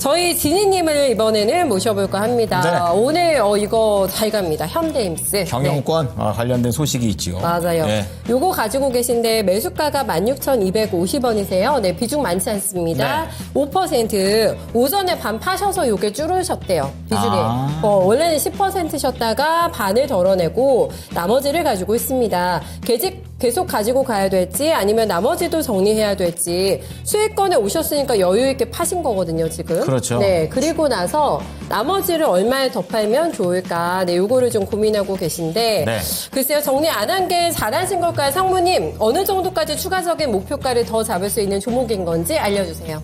저희 지니님을 이번에는 모셔볼까 합니다. 네. 오늘 이거 잘 갑니다. 현대임스. 경영권 관련된 소식이 있지요. 맞아요. 네. 요거 가지고 계신데 매수가가 16,250원이세요. 네, 비중 많지 않습니다. 네. 5% 오전에 반 파셔서 요게 줄으셨대요. 비중이. 원래는 10%셨다가 반을 덜어내고 나머지를 가지고 있습니다. 계속 가지고 가야 될지 아니면 나머지도 정리해야 될지 수익권에 오셨으니까 여유 있게 파신 거거든요, 지금. 그렇죠. 네, 그리고 나서 나머지를 얼마에 더 팔면 좋을까? 네, 요거를 좀 고민하고 계신데 네. 글쎄요, 정리 안 한 게 잘하신 걸까요, 상무님? 어느 정도까지 추가적인 목표가를 더 잡을 수 있는 종목인 건지 알려주세요.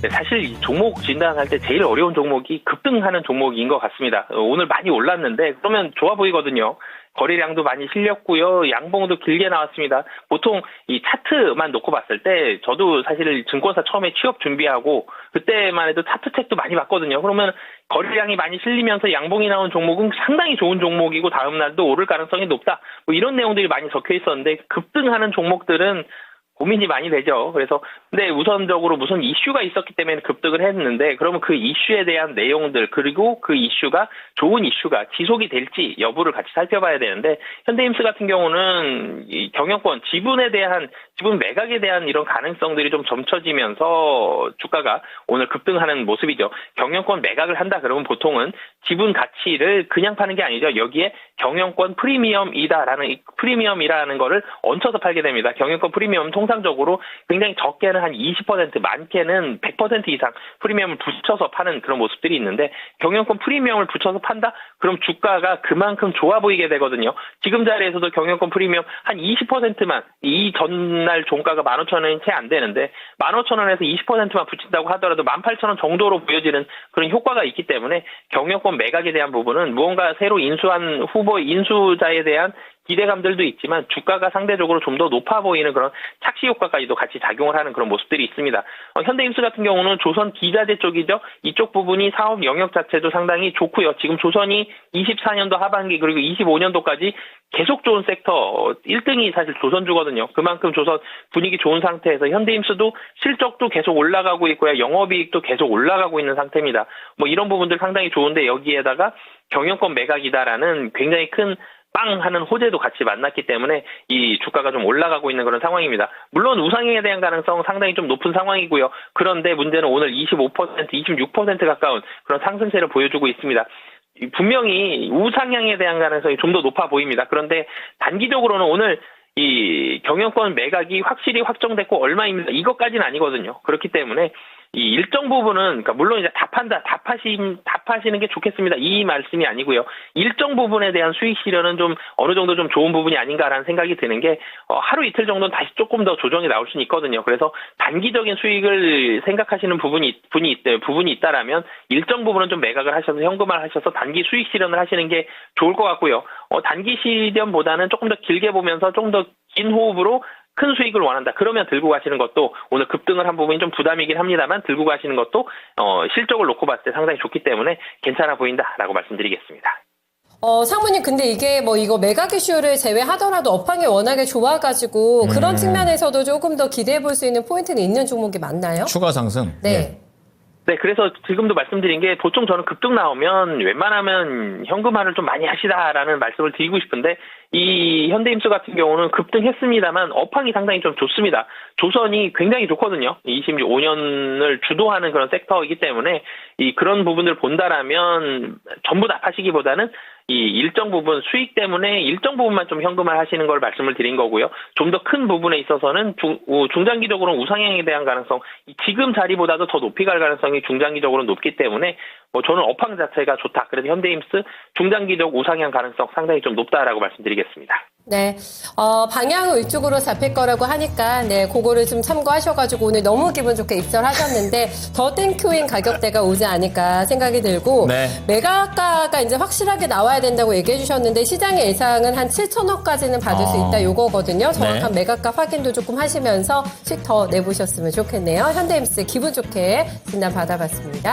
네, 사실 이 종목 진단할 때 제일 어려운 종목이 급등하는 종목인 것 같습니다. 오늘 많이 올랐는데 그러면 좋아 보이거든요. 거래량도 많이 실렸고요. 양봉도 길게 나왔습니다. 보통 이 차트만 놓고 봤을 때 저도 사실 증권사 처음에 취업 준비하고 그때만 해도 차트 책도 많이 봤거든요. 그러면 거래량이 많이 실리면서 양봉이 나온 종목은 상당히 좋은 종목이고 다음 날도 오를 가능성이 높다. 뭐 이런 내용들이 많이 적혀 있었는데 급등하는 종목들은 고민이 많이 되죠. 그래서 근데 우선적으로 무슨 이슈가 있었기 때문에 급등을 했는데 그러면 그 이슈에 대한 내용들 그리고 그 이슈가 좋은 이슈가 지속이 될지 여부를 같이 살펴봐야 되는데 현대임스 같은 경우는 이 경영권 지분 매각에 대한 이런 가능성들이 좀 점쳐지면서 주가가 오늘 급등하는 모습이죠. 경영권 매각을 한다 그러면 보통은 지분 가치를 그냥 파는 게 아니죠. 여기에 경영권 프리미엄이라는 거를 얹혀서 팔게 됩니다. 경영권 프리미엄 통상적으로 굉장히 적게는 한 20%, 많게는 100% 이상 프리미엄을 붙여서 파는 그런 모습들이 있는데 경영권 프리미엄을 붙여서 판다? 그럼 주가가 그만큼 좋아 보이게 되거든요. 지금 자리에서도 경영권 프리미엄 한 20%만 이 전날 종가가 15,000원이 채 안 되는데 15,000원에서 20%만 붙인다고 하더라도 18,000원 정도로 보여지는 그런 효과가 있기 때문에 경영권 매각에 대한 부분은 무언가 새로 인수한 후보 인수자에 대한 기대감들도 있지만 주가가 상대적으로 좀 더 높아 보이는 그런 착시 효과까지도 같이 작용을 하는 그런 모습들이 있습니다. 현대임스 같은 경우는 조선 기자재 쪽이죠. 이쪽 부분이 사업 영역 자체도 상당히 좋고요. 지금 조선이 24년도 하반기 그리고 25년도까지 계속 좋은 섹터 1등이 사실 조선주거든요. 그만큼 조선 분위기 좋은 상태에서 현대임스도 실적도 계속 올라가고 있고요. 영업이익도 계속 올라가고 있는 상태입니다. 뭐 이런 부분들 상당히 좋은데 여기에다가 경영권 매각이다라는 굉장히 큰 빵 하는 호재도 같이 만났기 때문에 이 주가가 좀 올라가고 있는 그런 상황입니다. 물론 우상향에 대한 가능성 상당히 좀 높은 상황이고요. 그런데 문제는 오늘 25%, 26% 가까운 그런 상승세를 보여주고 있습니다. 분명히 우상향에 대한 가능성이 좀 더 높아 보입니다. 그런데 단기적으로는 오늘 이 경영권 매각이 확실히 확정됐고 얼마입니다. 이것까지는 아니거든요. 그렇기 때문에 이 일정 부분은 그러니까 물론 이제 다 파시는 게 좋겠습니다. 이 말씀이 아니고요. 일정 부분에 대한 수익 실현은 좀 어느 정도 좀 좋은 부분이 아닌가라는 생각이 드는 게 하루 이틀 정도는 다시 조금 더 조정이 나올 수는 있거든요. 그래서 단기적인 수익을 생각하시는 부분이 있다라면 일정 부분은 좀 매각을 하셔서 현금화를 하셔서 단기 수익 실현을 하시는 게 좋을 것 같고요. 단기 실현보다는 조금 더 길게 보면서 좀 더 긴 호흡으로 큰 수익을 원한다. 그러면 들고 가시는 것도 오늘 급등을 한 부분이 좀 부담이긴 합니다만 들고 가시는 것도 실적을 놓고 봤을 때 상당히 좋기 때문에 괜찮아 보인다라고 말씀드리겠습니다. 상무님, 근데 이게 뭐 이거 매각 이슈를 제외하더라도 업황이 워낙에 좋아가지고 그런 측면에서도 조금 더 기대해 볼 수 있는 포인트는 있는 종목이 맞나요? 추가 상승. 네. 네, 그래서 지금도 말씀드린 게 보통 저는 급등 나오면 웬만하면 현금화를 좀 많이 하시다라는 말씀을 드리고 싶은데 이 현대임스 같은 경우는 급등했습니다만 업황이 상당히 좀 좋습니다. 조선이 굉장히 좋거든요. 25년을 주도하는 그런 섹터이기 때문에 그런 부분을 본다라면 전부 다 파시기보다는 이 일정 부분 수익 때문에 일정 부분만 좀 현금화 하시는 걸 말씀을 드린 거고요. 좀 더 큰 부분에 있어서는 중장기적으로는 우상향에 대한 가능성, 지금 자리보다도 더 높이 갈 가능성이 중장기적으로 높기 때문에 저는 업황 자체가 좋다. 그래서 현대임스 중장기적 우상향 가능성 상당히 좀 높다라고 말씀드리겠습니다. 네, 방향은 이쪽으로 잡힐 거라고 하니까, 네, 그거를 좀 참고하셔가지고 오늘 너무 기분 좋게 입절하셨는데, 더 땡큐인 가격대가 오지 않을까 생각이 들고, 네. 매각가가 이제 확실하게 나와야 된다고 얘기해 주셨는데, 시장의 예상은 한 7천억까지는 받을 수 있다, 요거거든요. 정확한 매각가 확인도 조금 하시면서 수익 더 내보셨으면 좋겠네요. 현대임스 기분 좋게 진단 받아봤습니다.